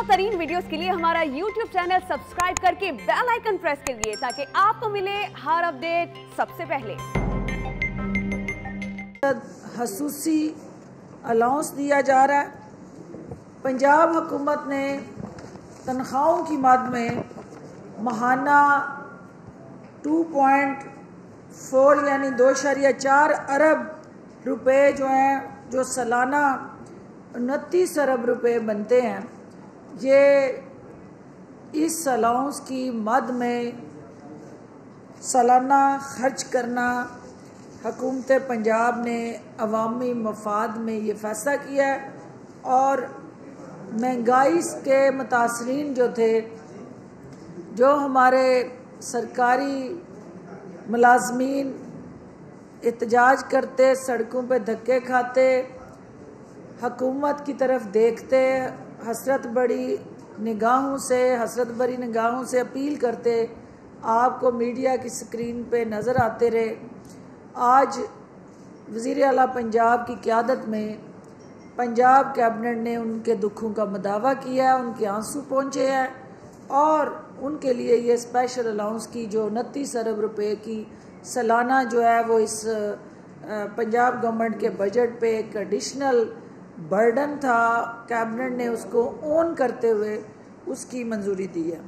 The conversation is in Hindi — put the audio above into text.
तरीन वीडियोस के लिए हमारा YouTube चैनल सब्सक्राइब करके बेल आइकन प्रेस करिए ताकि आपको मिले हर अपडेट सबसे पहले। खसूसी अलाउंस दिया जा रहा है। पंजाब हुकूमत ने तनख्वाहों की मद में माहाना 2.4 यानी 2.4 अरब रुपए जो हैं, जो सालाना 29 अरब रुपए बनते हैं, ये इस अलाउंस की मद में सालाना खर्च करना हुकूमत पंजाब ने अवामी मफाद में ये फैसला किया है। और महंगाई के मुतासरीन जो थे, जो हमारे सरकारी मुलाजमीन एहतजाज करते, सड़कों पे धक्के खाते, हुकूमत की तरफ देखते, हसरत भरी निगाहों से अपील करते, आपको मीडिया की स्क्रीन पे नज़र आते रहे। आज वज़ीर आला पंजाब की क़यादत में पंजाब कैबिनेट ने उनके दुखों का मदावा किया, उनके आंसू पहुँचे हैं और उनके लिए ये स्पेशल अलाउंस की जो 29 अरब रुपए की सालाना जो है वो इस पंजाब गवर्नमेंट के बजट पे एक एडिशनल बर्डन था, कैबिनेट ने उसको ऑन करते हुए उसकी मंजूरी दी है।